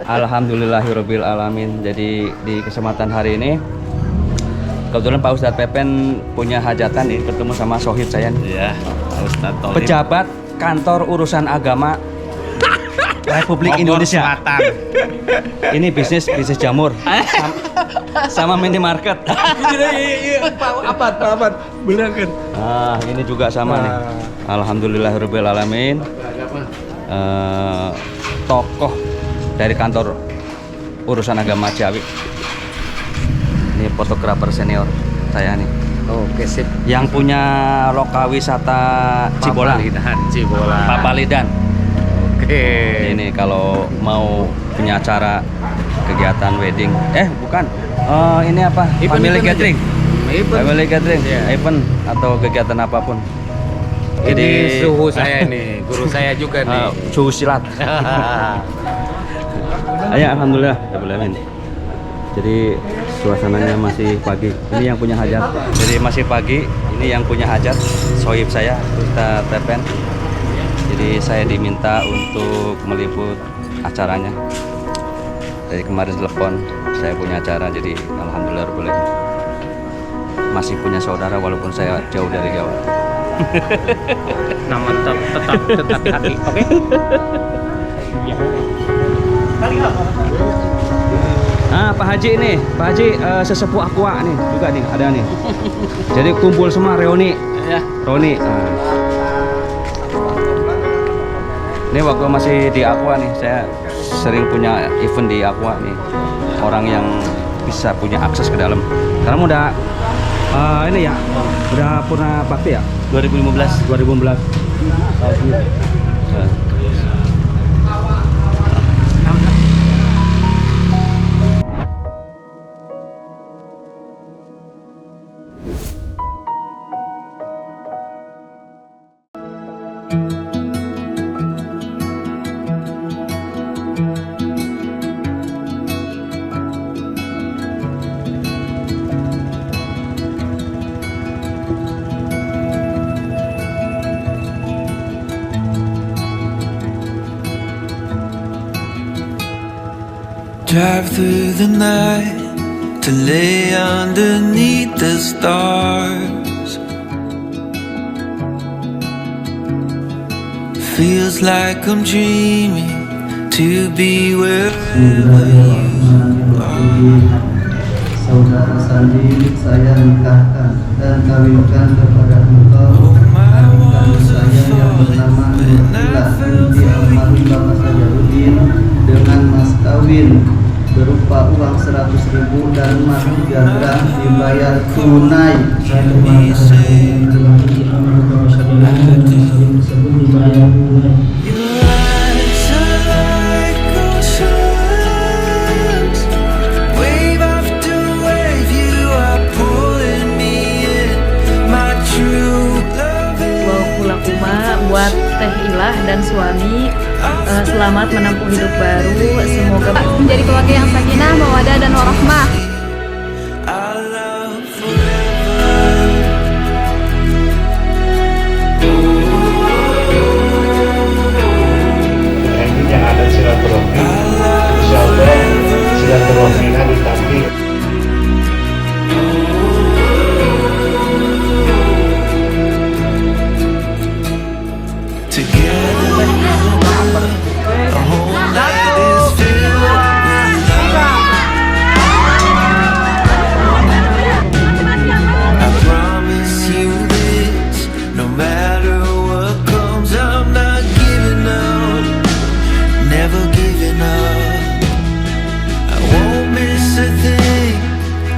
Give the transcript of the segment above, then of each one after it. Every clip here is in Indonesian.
Alhamdulillahirabbil alamin. Jadi di kesempatan hari ini kebetulan Pak Ustadz Pepen punya hajatan nih, ketemu sama sohib saya nih. Iya, Pak Ustadz Tholib. Pejabat Kantor Urusan Agama Republik Indonesia. Selatan. Ini bisnis jamur sama minimarket. Iya, apa? Bener kan? Nah, ini juga sama nih. Alhamdulillahirabbil alamin. Tokoh dari Kantor Urusan Agama Ciawi. Ini fotografer senior saya nih. Oke, sip. Yang punya lokal wisata Cibola. Cibola. Papalidan. Oke. Ini kalau mau punya acara kegiatan wedding. Bukan. Ini apa? Family gathering. Family gathering, event atau kegiatan apapun. Jadi suhu saya nih, guru saya juga nih. Suhu silat. Ya, alhamdulillah. Jadi suasananya masih pagi. Ini yang punya hajat. Jadi masih pagi. Ini yang punya hajat. Sohib saya, Ustadz Pepen. Jadi saya diminta untuk meliput acaranya. Dari kemarin telepon, saya punya acara. Jadi alhamdulillah boleh. Masih punya saudara walaupun saya jauh dari Jawa. Nama tetap hati, oke? Iya. Pak Haji nih, Pak Haji sesepuh Aqua nih juga nih, ada nih. Jadi kumpul semua reuni. Ya. Roni. Ini waktu masih di Aqua nih, saya sering punya event di Aqua nih. Orang yang bisa punya akses ke dalam. Sekarang udah ini ya, udah purna bakti ya? 2015. Drive through the night to lay underneath the stars. Feels like I'm dreaming to be wherever you are. Saudara Sandi, saya nikahkan dan kawinkan kepada engkau adik saya yang bernama Nurila binti almarhum Bapak Sajarudin dengan mas kawin berupa uang 100.000 dan emas 3 gram dibayar tunai. Buat Teh Ilah dan suami selamat menempuh hidup baru, semoga menjadi keluarga yang sakinah, mawaddah dan warahmah. Yang ada silaturahmi, insyaallah silaturahminya ditampil.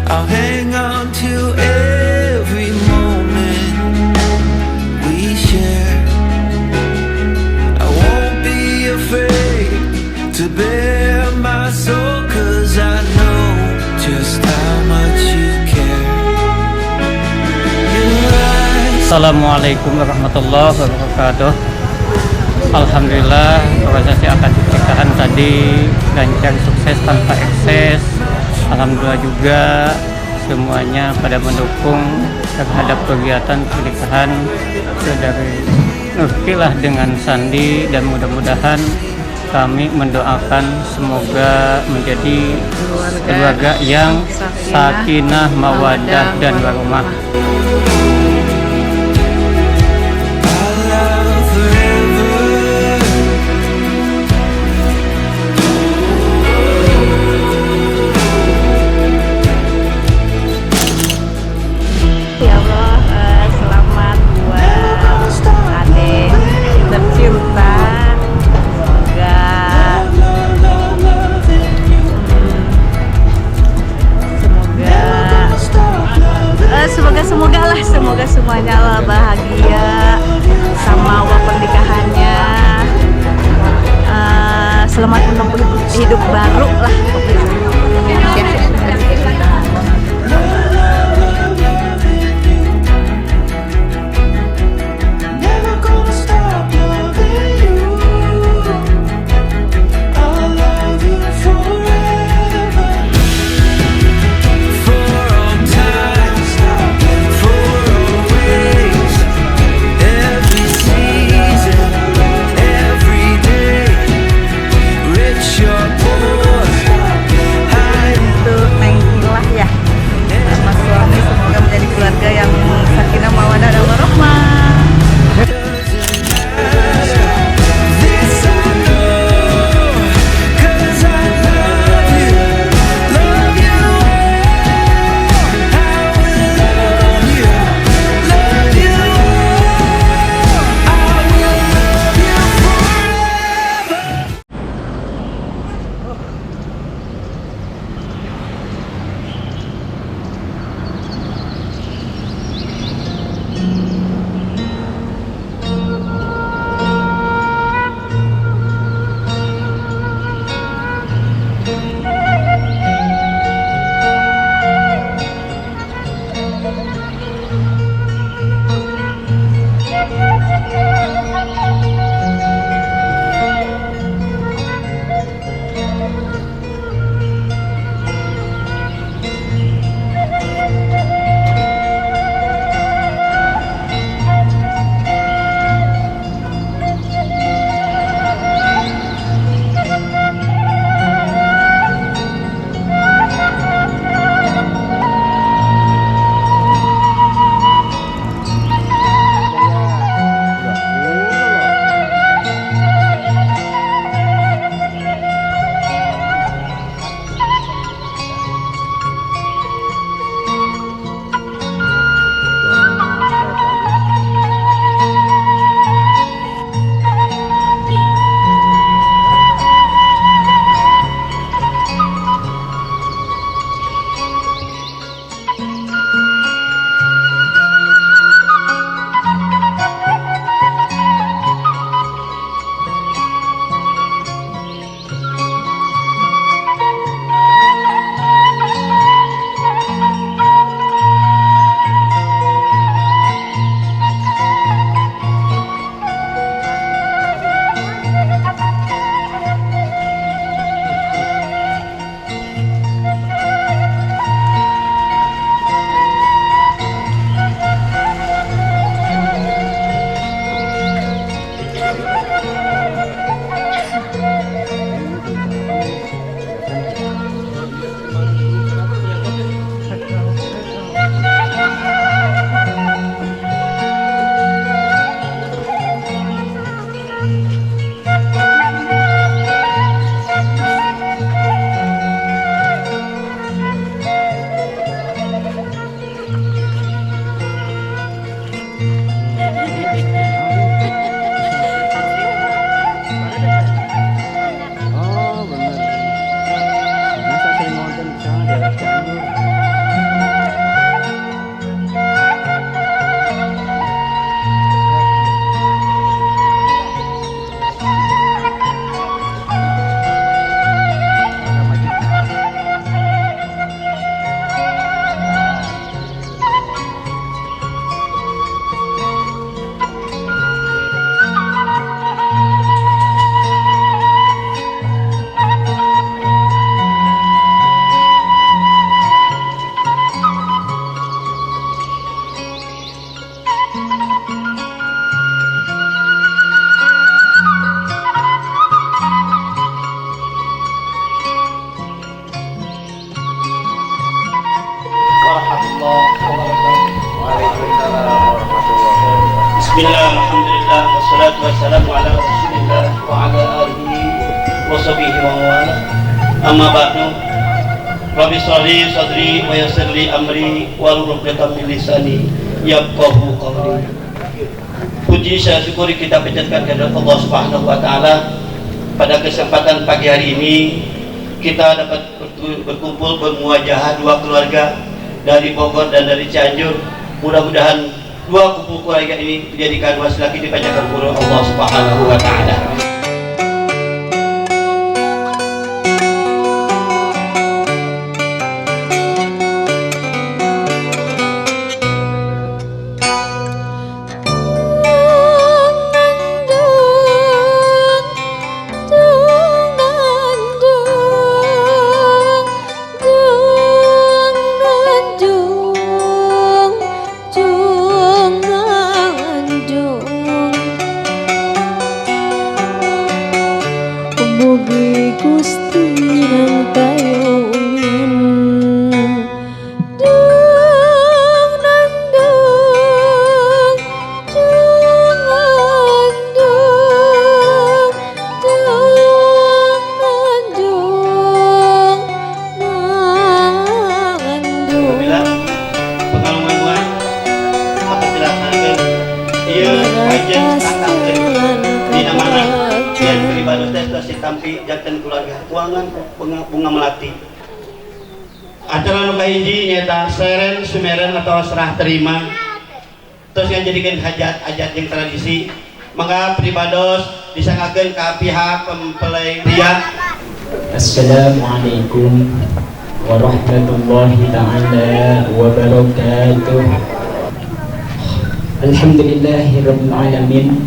I'll hang on to every moment we share. I won't be afraid to bare my soul, 'cause I know just how much you care. Assalamualaikum warahmatullahi wabarakatuh. Alhamdulillah prosesi akad pernikahan tadi lancar, sukses tanpa ekses. Alhamdulillah juga semuanya pada mendukung terhadap kegiatan pernikahan saudari Nurkilah dengan Sandi, dan mudah-mudahan kami mendoakan semoga menjadi keluarga yang sakinah, mawaddah, dan warahmah. Ya Allah, selamat buat adik tercinta. Semoga semuanya lah bahagia sama pernikahannya. Selamat menempuh hidup baru lah pokoknya. Bismillah, alhamdulillah, wassalatu wassalamu ala rasulillah wa ala alihi wa sahbihi wa wala. Amma ba'du. Rabbi sholli sadri wa yassir li amri wahlul 'uqdatam min lisani yafqahu qawli. Puji saya syukuri kita panjatkan kepada Allah Subhanahu wa taala. Pada kesempatan pagi hari ini kita dapat berkumpul bermuajahah dua keluarga dari Bogor dan dari Cianjur. Mudah-mudahan dua kumpul keluarga ini dijadikan wasilah dipanjatkan oleh Allah Subhanahu wa taala. Bunga melati acara nu kahiji nyata seren sumeren atau serah terima terus yang jadikan hajat yang tradisi maka pribados disangakeun ka pihak mempelai pria. Assalamualaikum warahmatullahi ta'ala wabarakatuh. Alhamdulillahirabbil alamin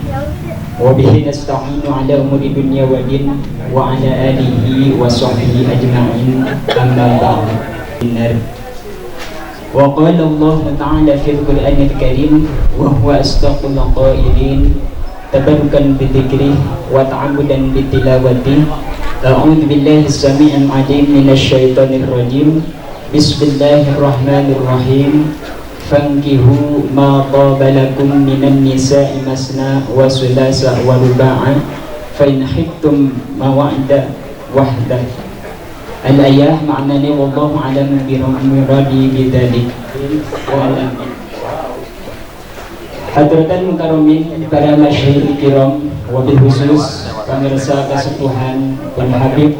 wa bihi nasta'inu ala umuri dunya wa din wa ala alihi wa sahbihi ajma'in amma ba'd. Wa qala Allah ta'ala fil Qur'anil Karim wa huwa asdaqul qailin tabarrukan bidzikri wa ta'ammudan bitilawati. A'udzu billahi as-sami'il 'alim minasy syaithanir rajim. Bismillahirrahmanirrahim. Fankihu ma taba lakum minan nisa'i masna wa sulasa wa ruba'a fa in khiftum mawa'da wahda. Al-ayah maknanya wallahu a'lam bi bidzalik. Hadratan mukarramin para masyhur kiram wa bil khusus pemirsa kesepuhan dan Habib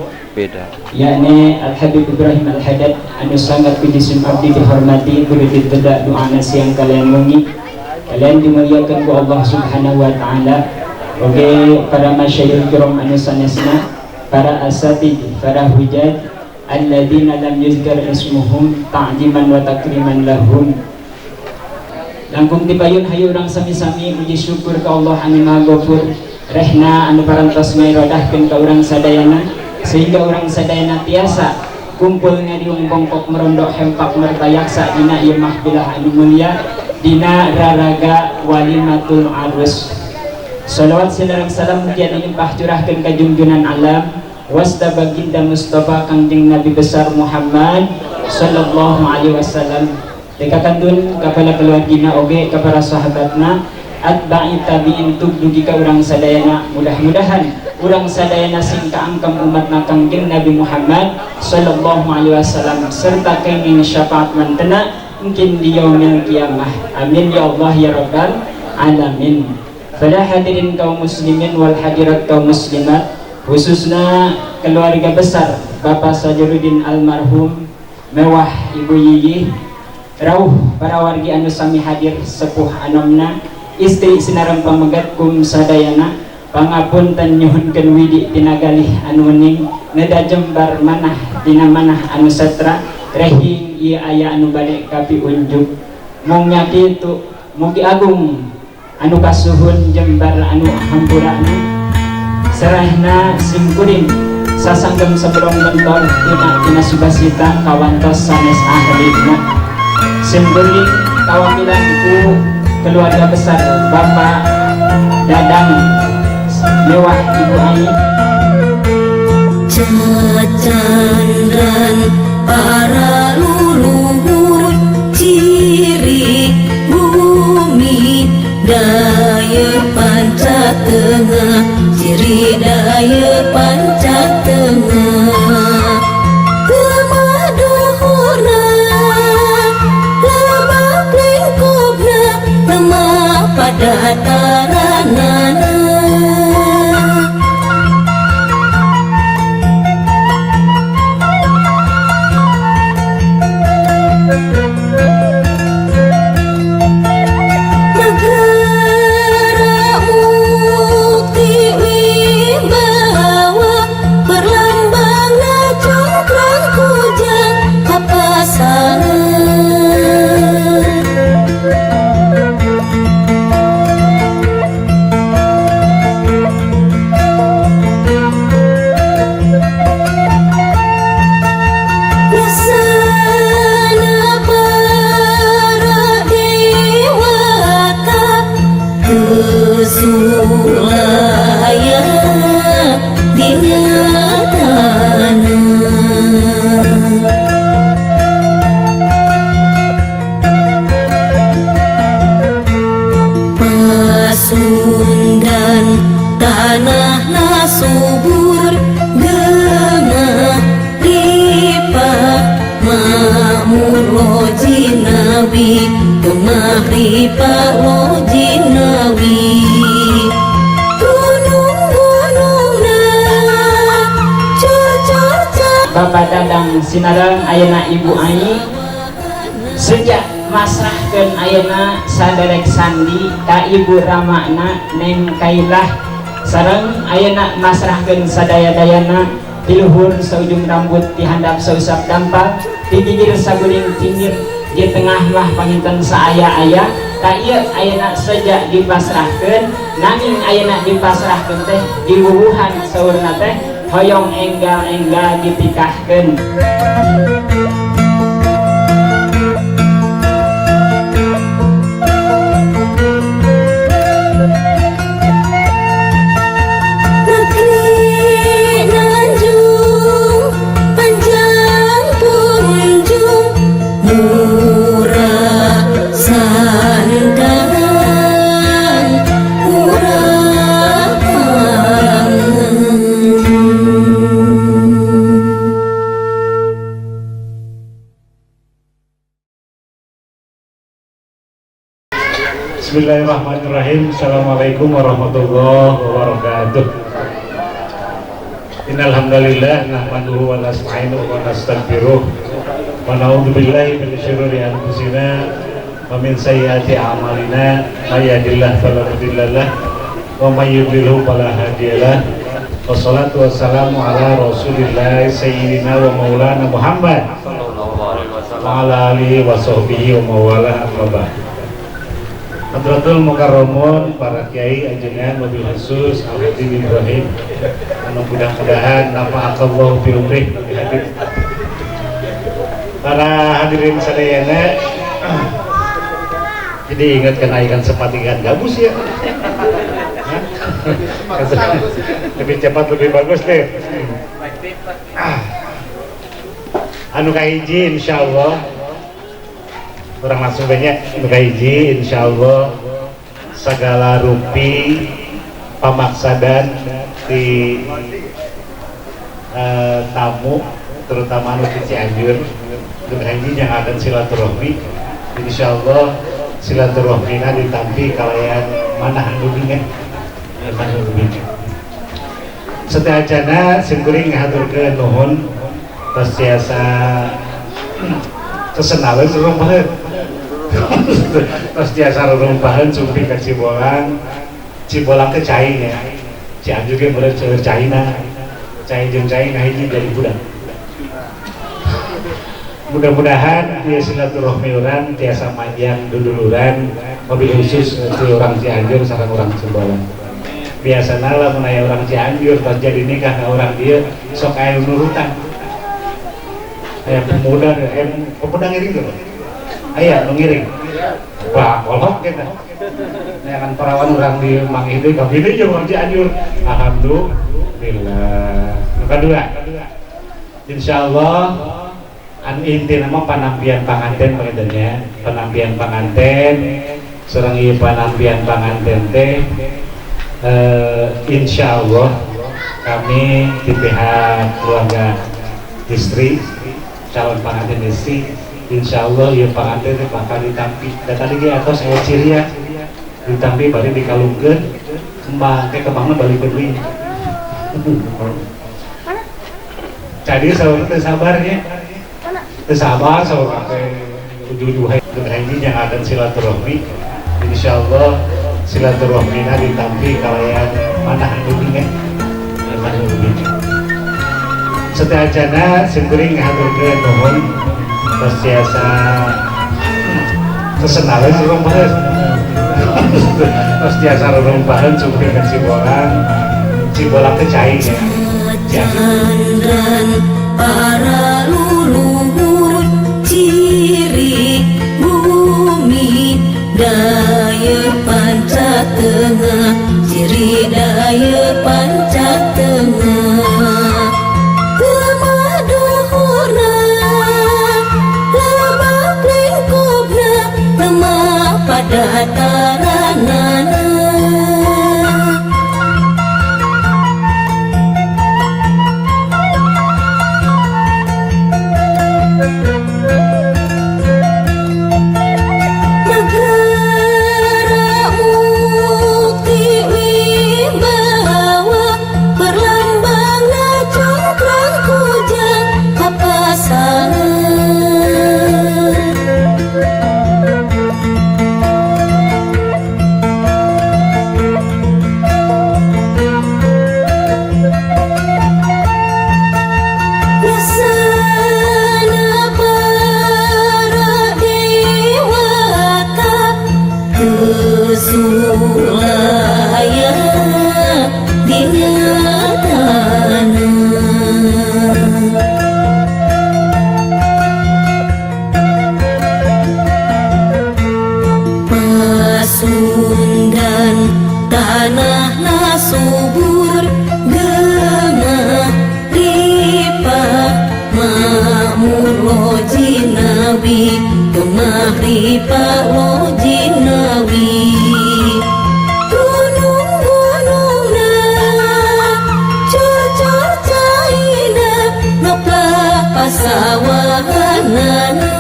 yakni Al-Habib Ibrahim Al-Haddad anu sangat puji abdi dihormati kudu ditedak doana siang kalian mungi kalian dimuliakan ku Allah Subhanahu wa taala. Oke para masyayikh kiram anu sanesna para asatid para hujjat alladzina lam yuzkar ismuhum ta'ziman wa takriman lahum. Langkung dipayun hayu urang sami-sami puji syukur ka Allah anu Maha Ghafur rehna anu parantos ngairodahkeun ka urang sadayana sehingga orang sadayana tiasa kumpul ngadiung bongkok merondok hempak mertayaksa dina ieu mahfilah anu mulia dina raraga walimatul arus. Shalawat sinareng salam mugia dilimpah curahkeun ka junjunan alam wasta baginda Mustafa Kangjeng Nabi besar Muhammad sallallahu alaihi wasallam. Dekakandun kapala keluargina oge ka para sahabatna atba'i tabi'in tugdugi ka urang sadayana. Mudah-mudahan urang sadayana sing kaangkem umat Kangjeng Nabi Muhammad sallallahu alaihi wasallam serta kenging syafaat mantena mungkin di yaumil qiyamah. Amin ya Allah ya rabbal alamin. Pada hadirin kaum muslimin wal hadirat kaum muslimat, khususnya keluarga besar Bapak Sajaruddin almarhum mewah Ibu Yiyi, rauh para wargi anu sami hadir sepuh anomna, istri sinareng pamegat kum sadayana, pangapunten nyuhunkeun widi tina galih anu wening neda jembar manah dina manah anu satra rehing ieu aya anu bade kapi unjuk. Mung nya kitu mugi agung anu kasuhun jembar anu hampurana serahna simkuring sasanggem sebrong bentor tina subasita kawantos sanes ahlina simkuring kawakilan ku keluarga besar Bapak Dadang mewah Ibu Ani cacandran para luluhur ciri bumi daya tengah ciri daya pancak tengah kemaduhuna lebak lingkupna lemah pada taranana. Pasundan tanah subur genah ripah makmur lojinawi gemah ripah lojinawi gunung-gunungna cocor Bapak Dadang Sinarang ayeuna Ibu Ai sejak masrahkeun ayeuna saderek sandi ka Ibu Ramana Neng Kailah sareng ayeuna masrahkeun sadaya-dayana di luhur saujung rambut di handap sausap dampal di gigir saguling tinggir di tengah lah panginten saaya-aya ta ieu ayeuna sejak dipasrahkeun nanging ayeuna dipasrahkeun teh di wuwuhan saurna teh hoyong enggal-enggal dipikahkeun. Bismillahirrahmanirrahim. Assalamualaikum warahmatullahi wabarakatuh. Innal hamdalillah nahmaduhu wa nasta'inuhu wa nastaghfiruh wa na'udzu billahi min syururi anfusina wa min sayyiati a'malina may yahdihillahu fala mudilla lahu wa may yudlilhu fala hadiyalah. Wassalatu wassalamu ala Rasulillah sayyidina wa maulana Muhammad wa ala alihi wa sahbihi wa mawala amma ba'd. Hadratul Mukarramun, para kiai ajengan mobil khusus Al-Habib Ibrahim, mudah-mudahan nafa'akallahu bi umrih. Para hadirin sadayana, jadi ingat kenaikan sepatikan gabus ya. Lebih cepat lebih bagus deh. Anu kahiji insyaallah orang langsung banyak hiji insyaallah segala rupi pamaksadan di tamu terutama anu di Cianjur hiji yang akan silaturahmi insyaallah silaturahmina ditampi kalayan mana handunya setelah jana simkuring ngaturkeun nuhun tos tiasa kesenalan seorang banget terus biasa rumpahan sumpi ke Cibolang ke Cai ya Cianjur ge bener ceueur Caina Cai jeung Cai ngahiji jadi budak. Mudah-mudahan dia silaturahmi urang tiasa manjang duduluran mobil khusus ti urang Cianjur sareng urang Cibolang. Biasana lamun aya urang Cianjur pas jadi nikah ka urang dieu sok aya nurutan. Aya pemuda pemuda ngiring tuh. Aya nu ngiring. Wah, kolot kita. Neangan perawan urang di Mang Itu ka kitu jeung urang Cianjur. Alhamdulillah. Nu kadua. Insyaallah an inti nama panampian panganten penampian panganten sareng ieu panampian panganten teh Insya Allah kami di pihak keluarga istri, calon pengantin istri, insya Allah ya pengantin bakal ditampi. Dan tadi dia atas saya ciria ditampi balik dikalungkeun, kembangnya balik beli. Jadi saya sabarnya, sabar sampai ujung-ujung yang ada silaturahmi. Insya Allah silaturahmina ditampi kalian mana dunia, mana dunia. Sedajana sekuring ngaturkeun nuhun pastiasa kesenalan rumbahan, pastiasa rumbahan cukupin ke Cibolang kecaing ya. Dan para leluhur ciri bumi daya panca tengah, ciri daya panca tengah. Kemaduhurna lebak lingkupna lemah pada taranana. Pasundan tanah subur genah ripah makmur lojinawi gemah ripah lojinawi. Gunung-gunungna cocor caina ngeplah pasawahanana.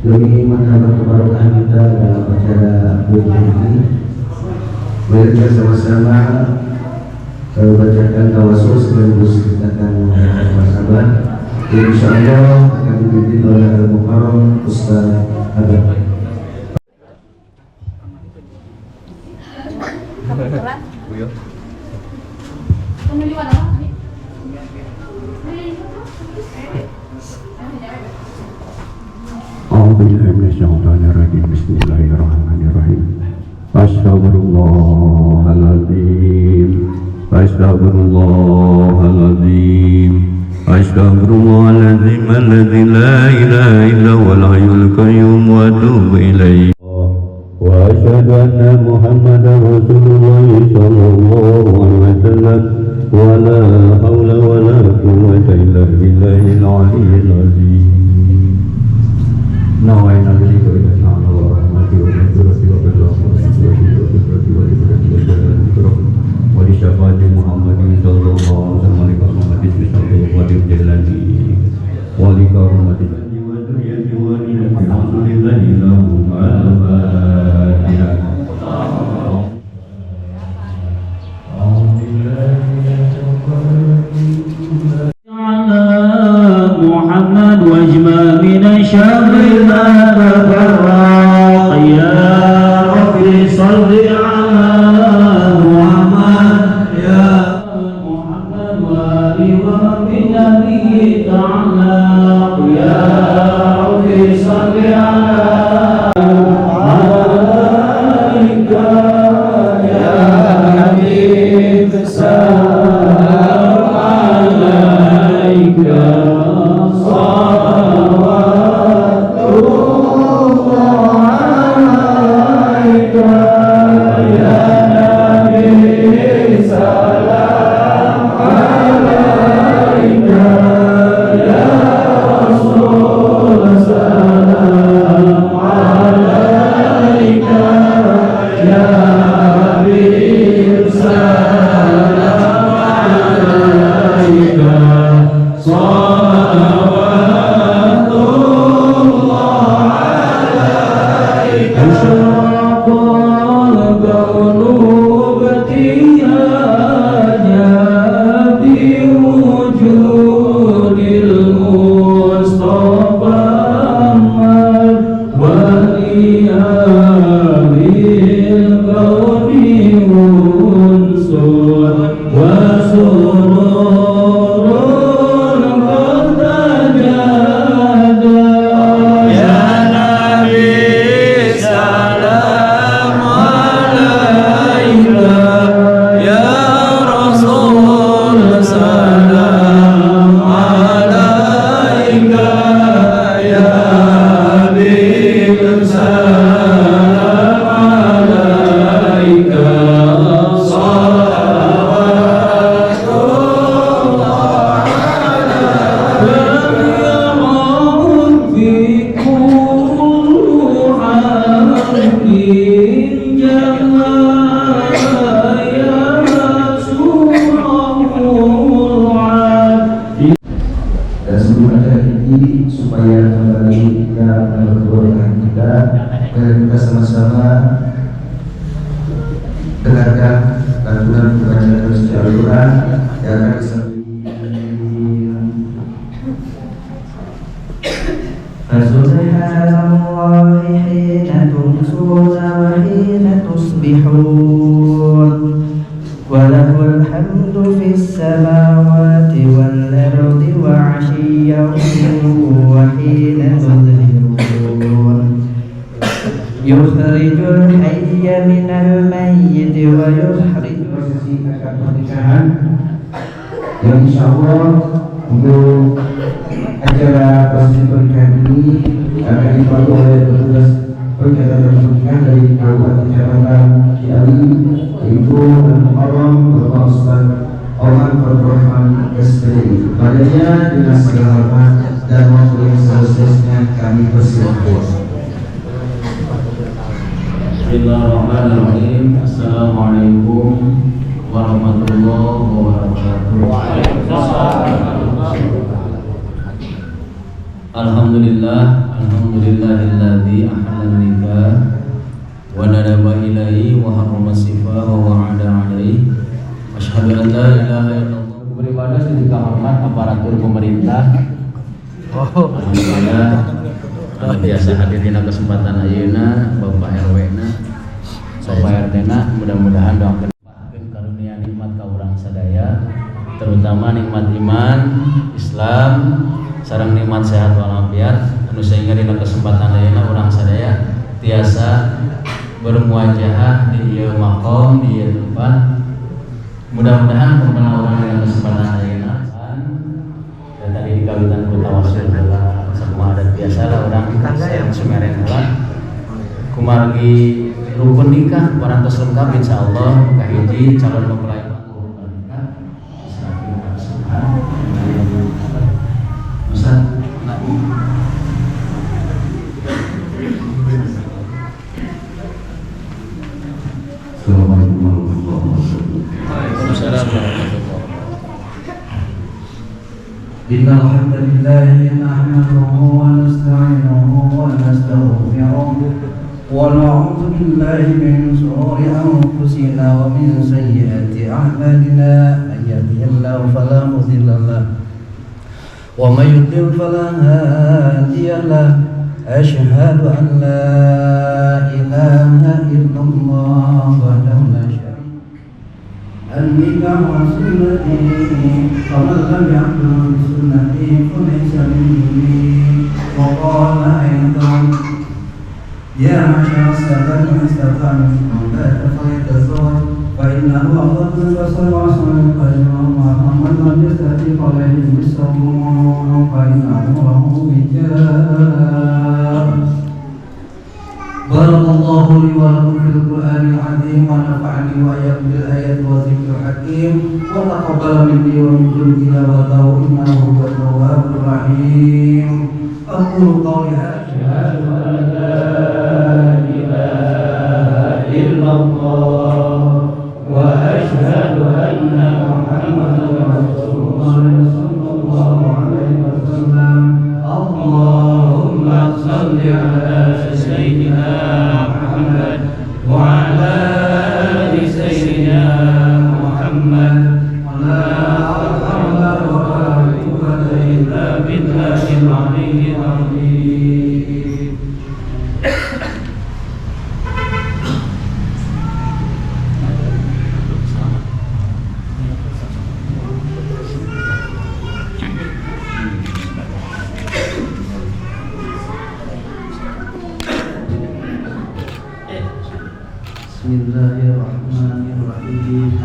Demi menambah kebarokan kita dalam acara ini, mari kita sama-sama bacakan tawasul sekaligus kita akan bersama. Insya Allah akan dipimpin oleh Al-Mukarram Ustaz Abad. Bismillahirrahmanirrahim. Astaghfirullahaladzim. Astaghfirullahaladzim. Astaghfirullahaladzim. Alladzi la ilaha illa huwal hayyul qayyum wa atubu ilaih. Wa asyhadu anna Muhammadar Rasulullah sallallahu alaihi wasallam. Wa la haula wa la quwwata illa billahil aliyyil azim. Nawaina bihi wa inna Allah rahmati wa rahmati wa wa li syafaati Muhammadin sallallahu alaihi wasallam wa li jalali wa li karomati wa dunyati wa li rasulillahi lahu al-fatihah. شر ما تفرق يا ربي صل على محمد يا محمد وآل ربي الذي تعلق يا ربي صل على عليك يا حبيب سلام عليك صلوات الله عليك يا نبي سلام عليك يا رسول سلام عليك يا حبيب سلام عليك صلوات الله عليك أشرق الكون بتياجا بوجود المصطفى محمد وليال الكون منصور وسرور قد تجدد يا نبي سلام عليك يا رسول سلام عليك يا حبيب سلام عليك صلوات الله عليك في كل حرب جاء يا رسول الله. Dan sebelum acara ini supaya kembali kita berdoa kita dan kita sama-sama dengarkan lantunan bacaan secara Al-Quran yang akan disampaikan. Subhanallah hina tumsuna wa hina tusbihun wa lahul hamdu fis samawati wal ardi wa 'ashiyyan wa hina tudhhirun yukhrijul hayya minal mayyit wa yukhrijul prosesi akad pernikahan yang insyaallah untuk acara prosesi pernikahan ini akan dipandu oleh petugas perjalanan pernikahan dari Kabupaten Jabatan Ciawi yaitu Al-Muharram Bapak Ustaz Omar Rahman SPDI. Padanya dengan segala hormat dan waktu yang seharusnya kami persilakan. Bismillahirrahmanirrahim. Assalamualaikum warahmatullahi wabarakatuh. Alhamdulillahilladzi ahalla nikah wa nadaba ilaihi wa harrama sifah wa wa'ada alaihi. Asyhadu an la ilaha illallah. Beribadah sejuta hormat aparatur pemerintah. Alhamdulillah biasa hadir di kesempatan ayeuna Bapak RW-na, Bapak RT-na, mudah-mudahan doakeun karunia nikmat ka urang sadaya, terutama nikmat iman, Islam, sareng nikmat sehat walafiat anu sehingga dina kesempatan ayeuna urang sadaya tiasa bermuajahah di ieu maqam di ieu tempat. Mudah-mudahan pemana urang dina kesempatan ayeuna dan tadi dikawitan ku tawasul heula sakumaha adat biasalah urang sareng sumeren heula kumargi rukun nikah parantos lengkap insyaallah kahiji calon mempelai Innal hamdalillah nahmaduhu wa nasta'inuhu wa nastaghfiruh wa na'udzu billahi min shururi anfusina wa min sayyiati a'malina may yahdihillahu fala mudilla lahu ومن يضلل فلا هادي له أشهد أن لا إله إلا الله وحده لا شريك له النكاح سنتي فمن لم يحكم بسنتي فليس مني وقال أيضا يا معشر الشباب من استطاع منكم الباءة فليتزوج فإنه أفضل من البصر وأحسن القلب محمد من يستطيع عليه بالصوم فإنه له وجاء. بارك الله لي ولكم في القرآن العظيم ونفعني وإياكم بالآيات والذكر الحكيم وتقبل مني ومنكم تلاوته إنه هو التواب الرحيم. أقول قولي هذا إلا الله وأشهد أن محمدا رسول الله صلى الله عليه وسلم. اللهم صل على سيدنا محمد وعلى آل سيدنا محمد ولا حول ولا قوة إلا بالله العلي العظيم. Bismillahirrahmanirrahim.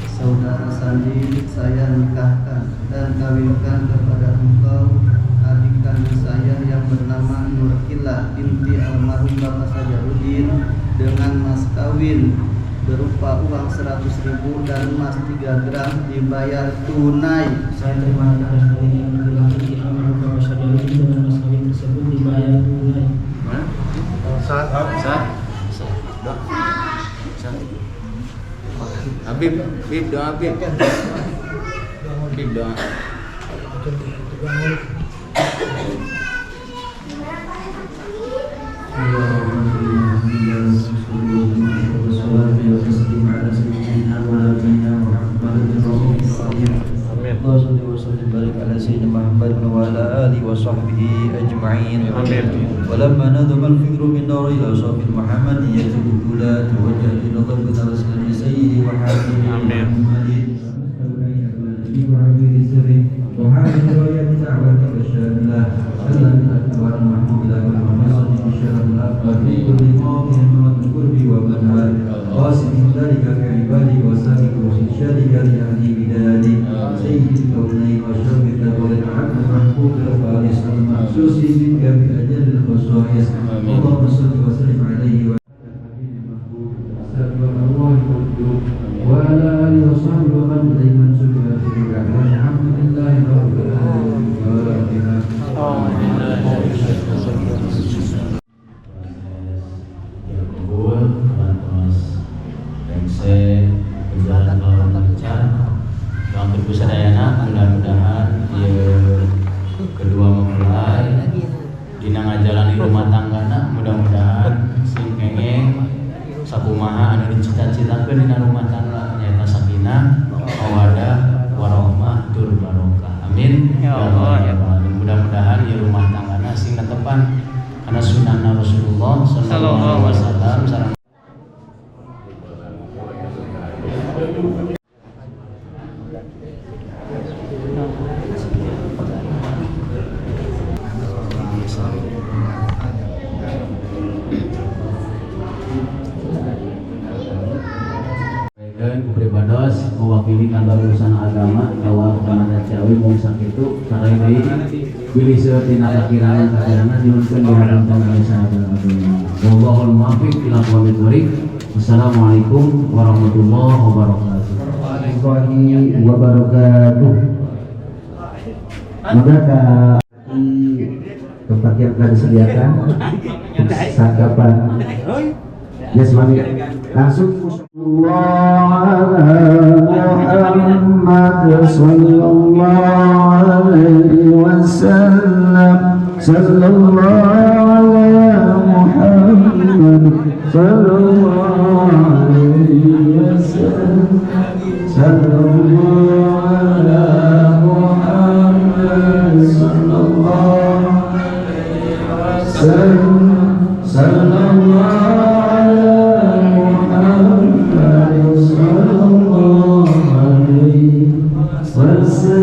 Saudara Sandi, saya nikahkan dan kawinkan kepada engkau adik kandung saya yang bernama Nurkilah binti almarhum Bapak Sajarudin dengan mas kawin berupa uang 100.000 dan emas 3 gram dibayar tunai. Saya terima atas ini binti almarhum Bapak Sajarudin dengan mas kawin tersebut dibayar tunai. Habib doa Habib doa. ولما نظم الفكر من دار إلى صاحب المحمدية الأولى توجه إلى ضرب رسول سيد وحبيب محمد وعبيد السر وحامل رواية دعوة الشاملة ألا من أكبر محمود لك المحمد بشرف الأكبر في كل موطن من القرب والمنهل قاسم ذلك كعبادك وسابق وخشالك لأهل بلادك سيد الكونين وشرف الدول العبد المحبوب الخالص المخصوص منك بأجل الخصائص اللهم صل وسلم عليه وعلى آله وصحبه ومن دائما سبحانه وتعالى الحمد لله رب العالمين. Mudah-mudahan kedua mempelai dina ngajalani rumah tanggana, mudah-mudahan sing kengeng sakumaha anu dicita-citakeun dina rumah tangga nyaeta sakinah, mawaddah, warahmah, tur barokah. Amin ya Allah ya Rabbal. Mudah-mudahan ieu rumah tanggana sing netepan kana sunnahna Rasulullah sallallahu alaihi wasallam sareng Pribados mewakili kantor urusan agama Jawa Barat Ciawi mung sakitu sarai deui pilih setina kakirangan kakirangan nyuhunkeun diharapkan oleh sahabat agama. Wallahul muwaffiq ila aqwamit thoriq. Wassalamualaikum warahmatullahi wabarakatuh. Warahmatullahi wabarakatuh. Maka tempat yang telah disediakan sakapan jasmani langsung Muhammad sallallahu alaihi wasallam sallallahu ala Muhammad sallallahu alaihi wasallam sallallahu ala Muhammad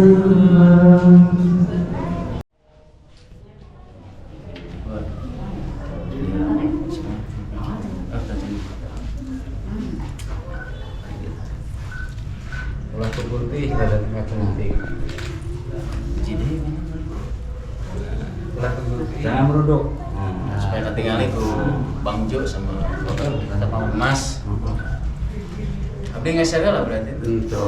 Ulah putih dan ngapunti. Ulah putih. Jangan meruduk. Supaya ketinggalan itu Bang Jo sama Bapak Mas. Abdi ngeser lah berarti itu.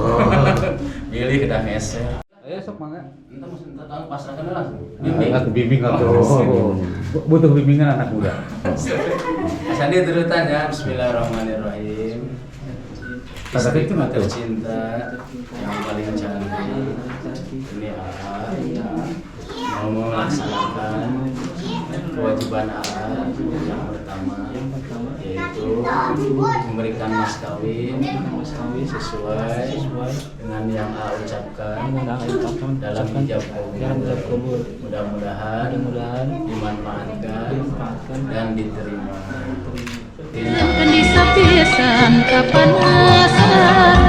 Milih kita ngeser. Ayo sok mangga. Kita mesti tahu pasrahkan langsung. Bimbing atau butuh bimbingan anak muda. Asandi turutan ya. Bismillahirrahmanirrahim. Istri tercinta yang paling cantik ini mau melaksanakan kewajiban yang pertama yaitu memberikan mas kawin sesuai dengan yang ucapkan dalam hijab kabul. Mudah-mudahan dimanfaatkan dan diterima. Di sapisan kapanasan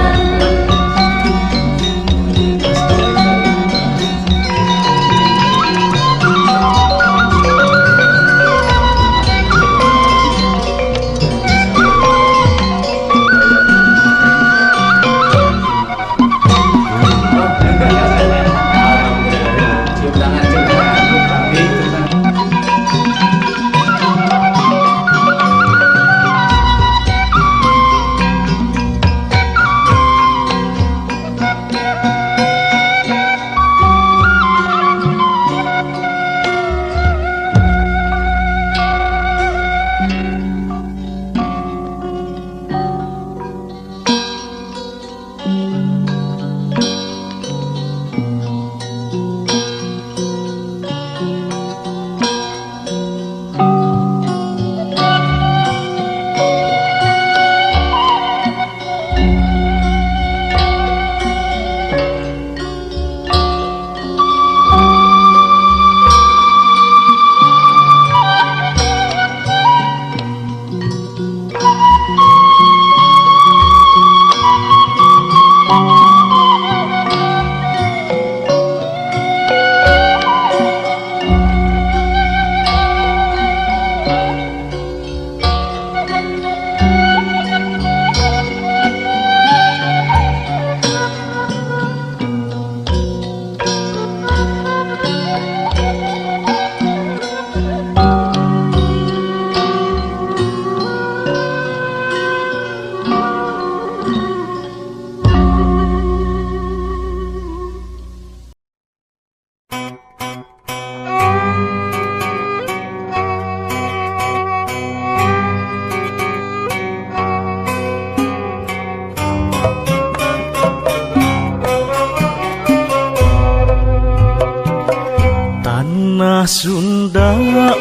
Sunda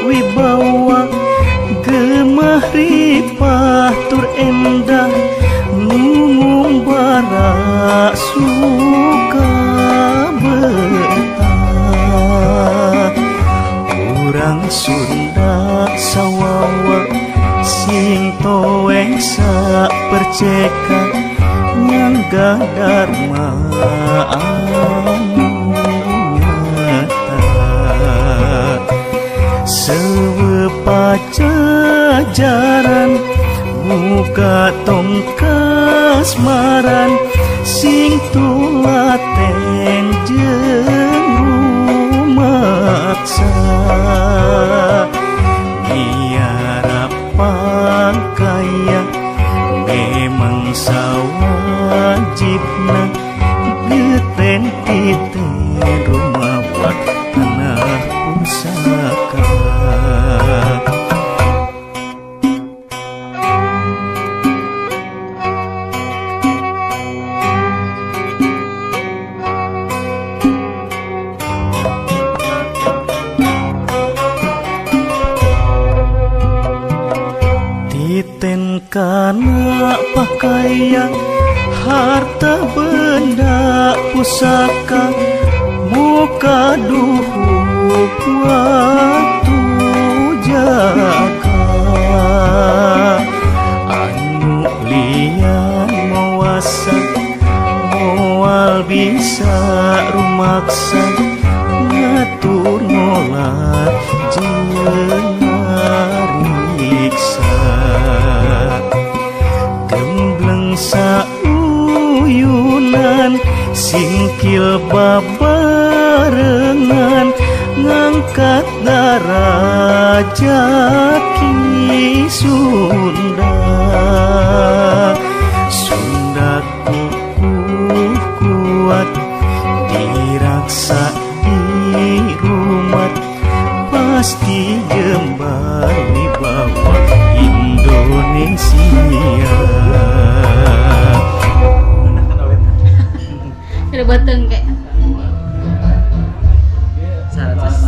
wibawa gemah ripah tur endah ngumbara suka betah urang Sunda sawawa sing toeng sa percekan nyangga dharma pajajaran muka tongkas maran sing tulaten jeung maksa biar pangkaya memang sawajibna geten titen rumah tanah pusaka. Kana pakaian harta benda pusaka muka duhuk waktu jaga anu lian mawasa moal bisa rumah maksa ngatur nolak jeung mariksa gembleng sauyunan singkil babarengan ngangkat darajat Ki Sunda Sunda kukuh kuat diraksa di rumah pasti jembar di bawah Indonesia. Ada batang kayak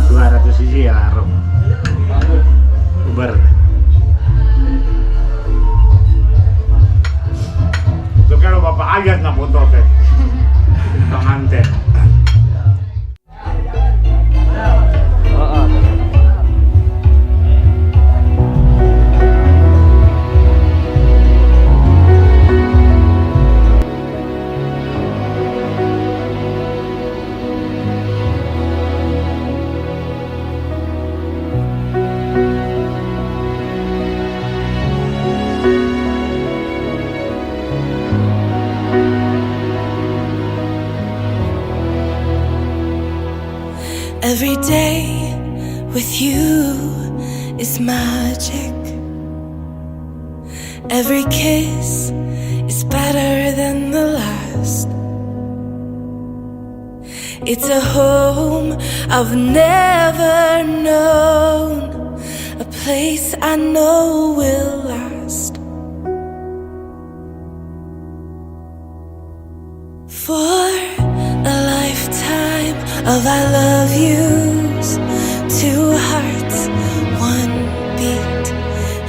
200 siji ya Arab Uber itu kalau bapak ayat na foto teh pengantin Every day with you is magic. Every kiss is better than the last. It's a home I've never known, a place I know will last. For a lifetime of I love yous, 2 hearts, 1 beat.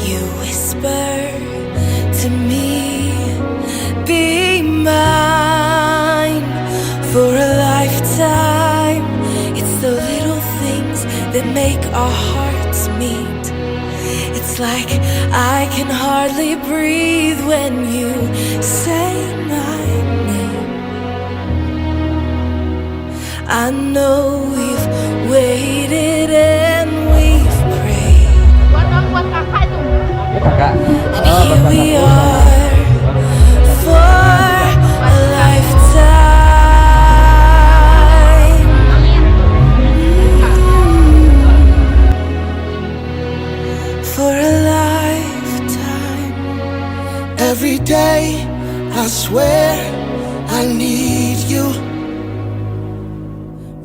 You whisper to me, be mine. For a lifetime, it's the little things that make our hearts meet. It's like I can hardly breathe when you say my name. I know we've waited and we've prayed, and here we are for a lifetime. For a lifetime. Every day I swear I need you.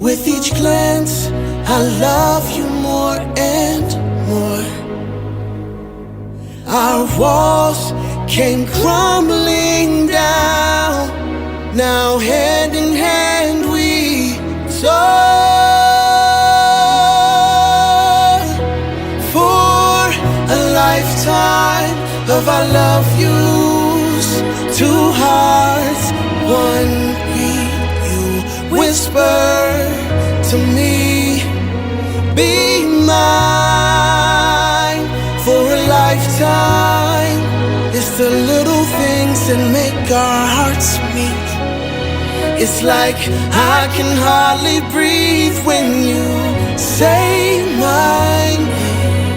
With each glance, I love you more and more. Our walls came crumbling down. Now hand in hand we soar. For a lifetime of I love yous, 2 hearts, 1 beat. You whisper to me, be mine. For a lifetime, it's the little things that make our hearts meet. It's like I can hardly breathe when you say my name.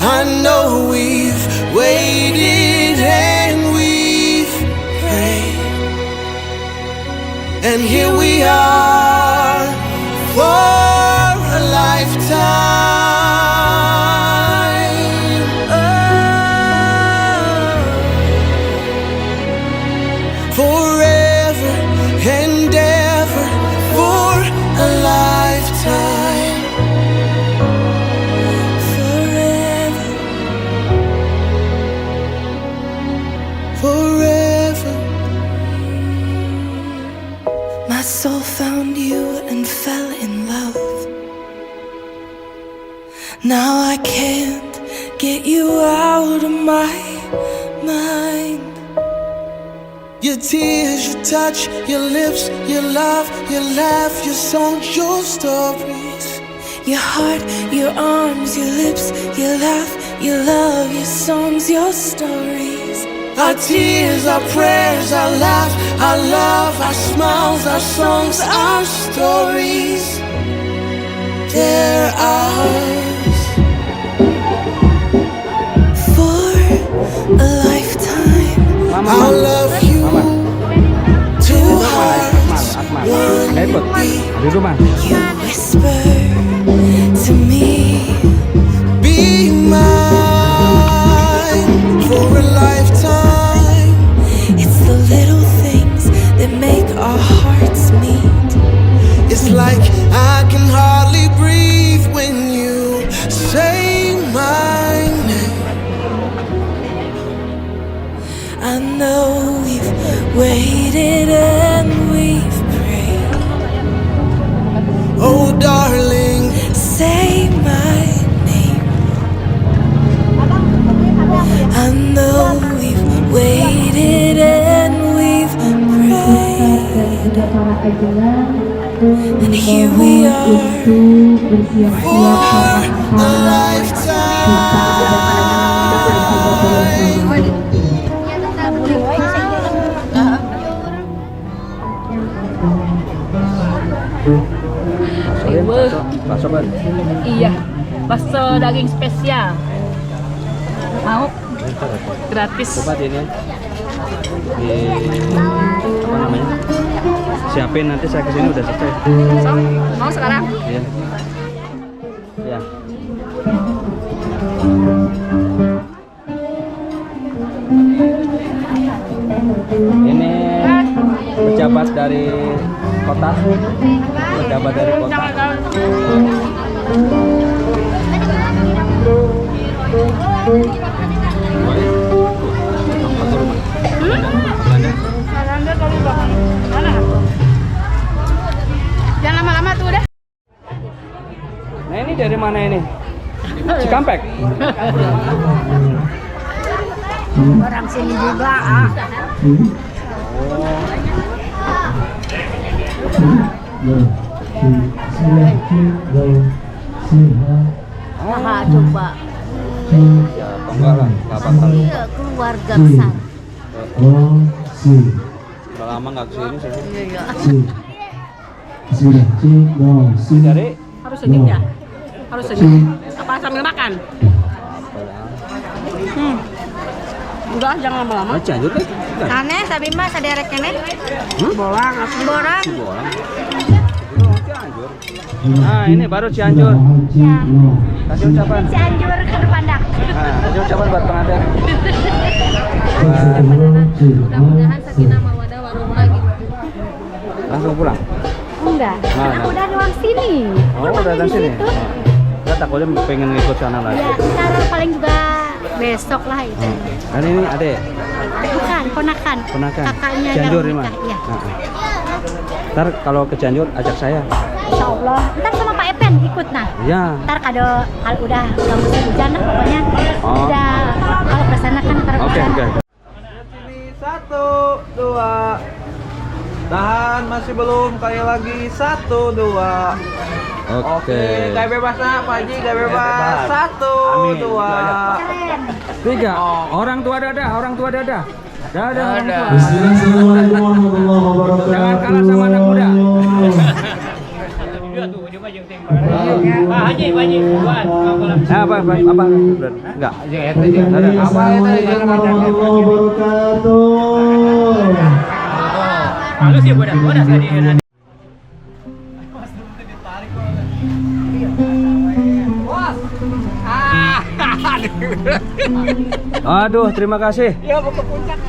I know we've waited and we've prayed, and here we are for a lifetime. Forever and ever for a lifetime. Forever, forever. My soul found you and fell in love. Now I can't get you out of my mind. Your tears, your touch, your lips, your love, your laugh, your songs, your stories. Your heart, your arms, your lips, your laugh, your love, your songs, your stories. Our tears, our prayers, our laughs, our love, our smiles, our songs, our stories, they're ours for a lifetime. I'll love you. Two hearts, one beat. You whisper to me, be mine for a lifetime. It's the little things that make our hearts meet. It's like I can hardly breathe when you say my name. I know we've waited and we've prayed. Oh darling, say my name. I know we've waited and we've prayed. And here we are for a lifetime. Bakso kan? Iya, bakso daging spesial. Mau? Gratis. Coba ini apa namanya? Siapin, nanti saya kesini udah selesai. So, mau sekarang? Iya. Ya. Ini pejabat dari kota. Pejabat dari kota. Belanda kali belakang. Mana? Jangan lama-lama tuh udah. Nah ini dari mana ini? Cikampek. Orang sini juga coba. Ya, enggak lah, enggak bakal. Keluarga besar. Udah lama nggak kesini sih. Iya. Dari Harus senyum ya? Harus senyum. Apa sambil makan? Enggak, jangan lama-lama. Cianjur kan? Aneh, sabi mah saderek kene. Bolang, asli bolang. Bolang. Nah, ini baru Cianjur. Ya. Kasih ucapan. Cianjur ke depan dah. Nah, kasih ucapan buat pengantin. Mudah-mudahan sakinah mawadah warahmah gitu. Langsung pulang. Enggak. Nah. Udah doang sini. Oh, udah datang sini. Enggak takutnya pengen ngikut sana lagi. Ya, ntar paling juga besok lah itu. Dan ini adek. Bukan, ponakan. Ponakan. Kakaknya Cianjur yang ini mah. nikah, iya. Ntar kalau ke Cianjur ajak saya. Insya Allah. Ntar sama Pak Epen ikut nah. Iya. Ntar kalau udah nggak musim hujan lah pokoknya. Oh. Udah kalau ke sana kan ntar Oke, hujan. oke. Satu, dua. Tahan, masih belum. Kayak lagi. Satu, dua. Oke. Gak bebas nak, Pak Haji. Gak bebas. Satu, dua. Tiga. Orang tua dadah, orang tua dadah. Dadah, orang tua. Assalamualaikum warahmatullahi wabarakatuh. Jangan kalah sama anak muda. Pak Haji, buat. Apa? Enggak. Assalamualaikum warahmatullahi wabarakatuh. Halus ya, bodas tadi. Aduh, terima kasih. Ya, mau ke puncak.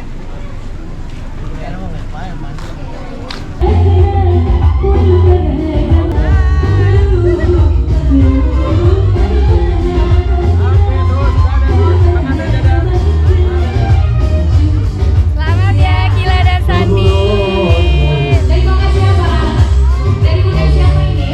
Selamat ya Kila dan Sandi. Dari mana siapa? Dari mana siapa ini?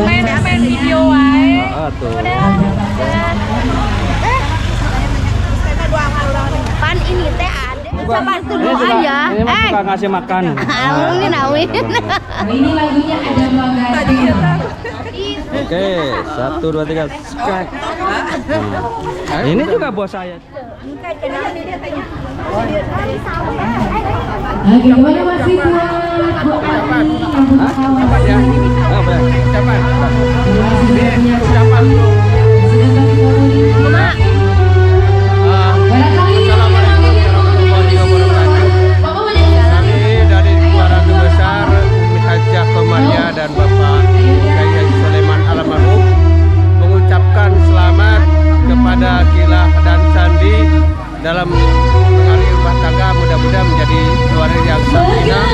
main video wae. Tuh. Pan ini teh ada. Sabar dulu aja. Ini mah suka ngasih makan. Ini nawin. Ini lagunya ada Bangga. Oke, 1, 2, 3, skak. Ini juga bos saya. Lagi kepada mahasiswa Kami dari keluarga besar Umi Hajah Komaria dan Bapak Kiai Sulaiman almarhum mengucapkan selamat kepada Kilah dan Sandi dalam mengalami rumah tangga, mudah-mudahan menjadi keluarga yang sakinah,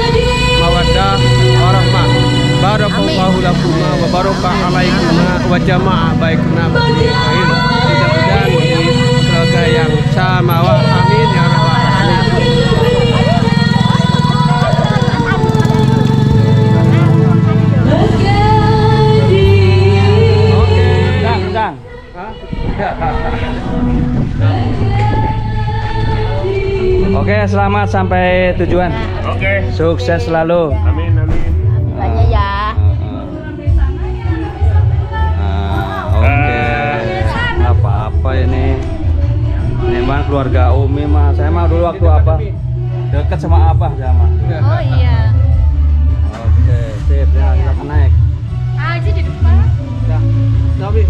mawaddah, warahmah. Barakallahu lakuma wa baraka alaikuma wa jama'a baikuna baikun. Mudah-mudahan menjadi keluarga yang samawa. Amin ya rabbal alamin. Oke, selamat sampai tujuan. Oke. Sukses selalu. Amin, amin. Tanya ya. Oke. Apa-apa ini. Memang keluarga Umi mah. Saya mah dulu waktu apa? Dekat sama Abah sama. Oh iya. Oke, sip. Ya, kita naik. Aja di depan. Nabi,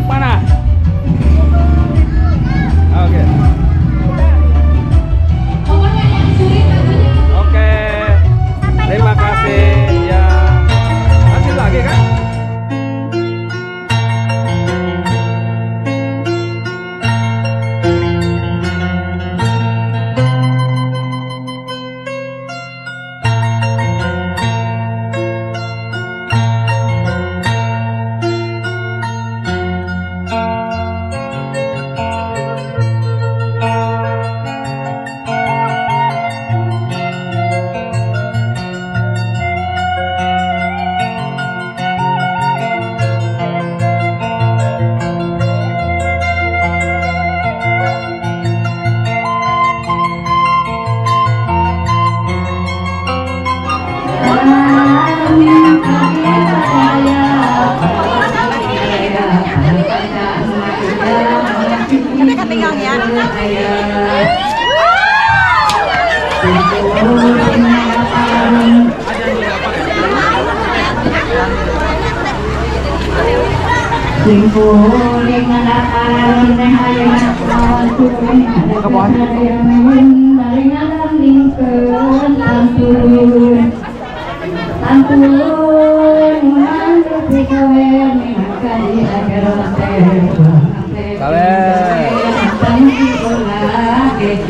Mana? Oke. Oke. Terima kasih ya. Masih lagi kan?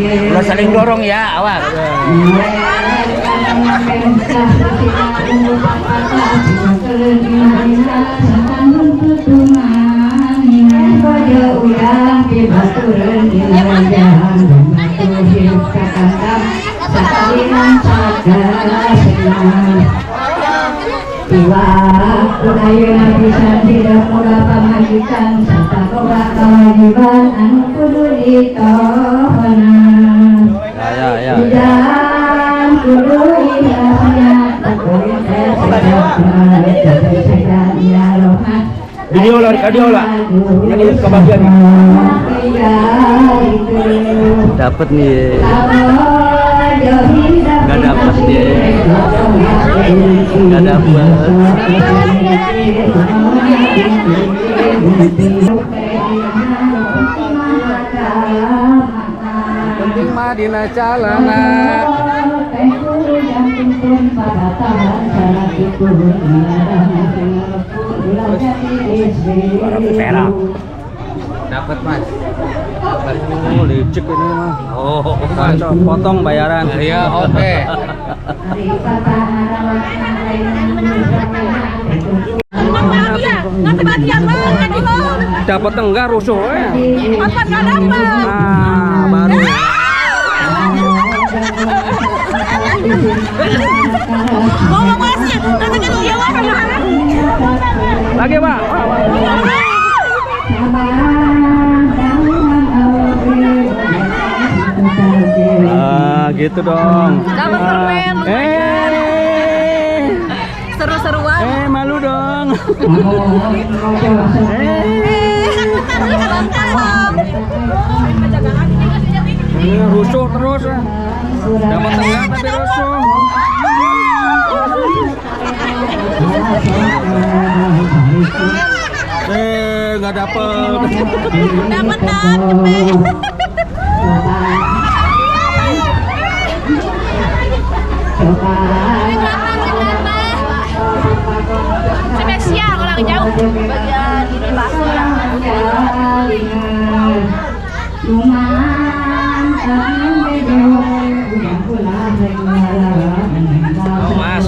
Udah saling dorong ya, awas. Ayeuna bisa tidak mudah pamajikan serta boga kewajiban anu kudu ditohona. Ya. Dan kudu ikhlasnya takuin sejadah rohat. Video lah. Ini kebagian nih. Dapat nih. Gak dapat dia. Gak dapat. Penting mah dina calana. Perak. Dapat mas. Oh, licik ini mah. Oh, potong bayaran. Iya, oke. Dapat enggak rusuh ya? Apa enggak dapat? Baru. Lagi, Pak. Gitu dong. Dapat permen. Seru-seruan. Malu dong. Rusuh terus. Dapat tengah tapi rusuh. Nggak dapet. Dapat. Spesial orang jauh bagian ini bakso Mas,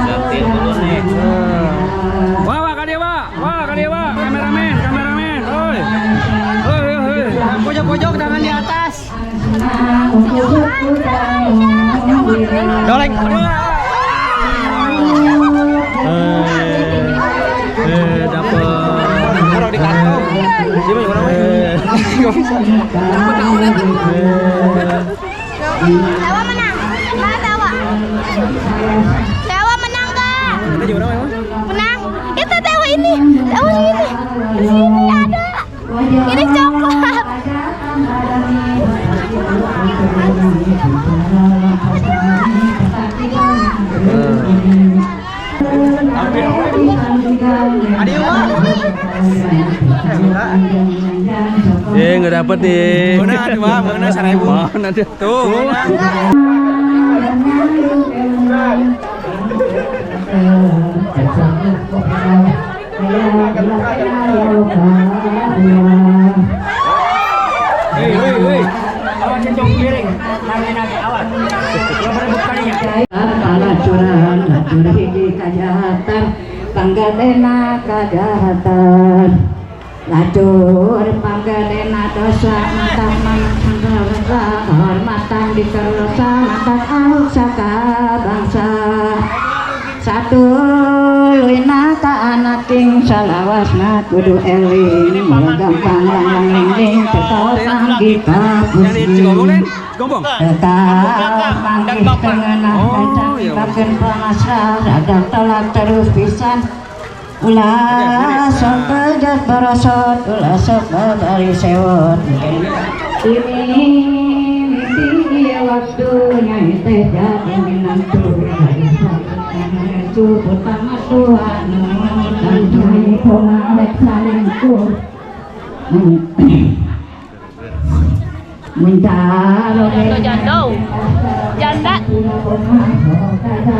gantiin dulu nih. Wah, Kak Dewa, kameramen, oi. Pojok, tangan di atas. Doleng. Dapet. Taruh di kantong. Dewa menang. Dewa menang gak? Menang. Itu Dewa ini. Dewa ini. Di sini ada. Ini coklat. Nggak dapet nih. Mana 1.000. Mana dia? Tuh. Hei. Awas cecong piring. Nagi awas. Kala curahan hiji kajahatan panggadena kajahatan lacur panggadena dosa mantap manangsa hormatan dikerosa mantap ahuk saka bangsa satu luina ka anaking salawasna kudu eling gampang langling tetap anggi ka pusing Gombong. tetap manggih tengenah paken pamasrah radang tolak terus pisan ulah sok bejat borosot ulah sok dari sewot ini mimpi waktu nyai teh jadi minantu cukup pertama Tuhan dan tuhi pengarek salingku Janda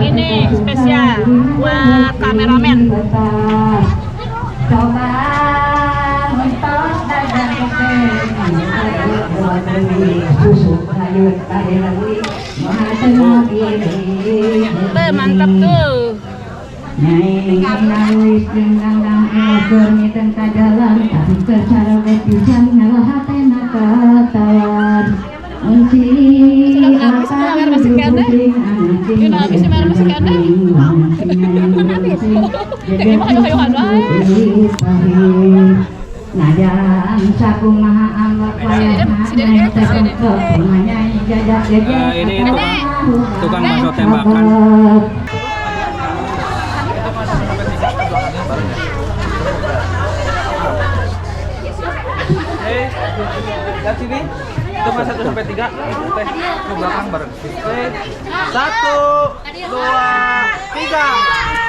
ini spesial buat kameramen. Coba mentos dagang susu kayu tadi lagi Mantap tuh. Nyai nangis dengan ekornya tengah jalan tapi kecara pisan ngalah hatena katawan unci akan duduk Yun habis si meron masih kanda. Jadi hayo-hayoan wae. Najan sakumaha ambak wayahna ini tukang bakso tembakan. Lihat sini, hitungan 1 sampai 3. Teh, ke belakang bareng. 1, 2, 3.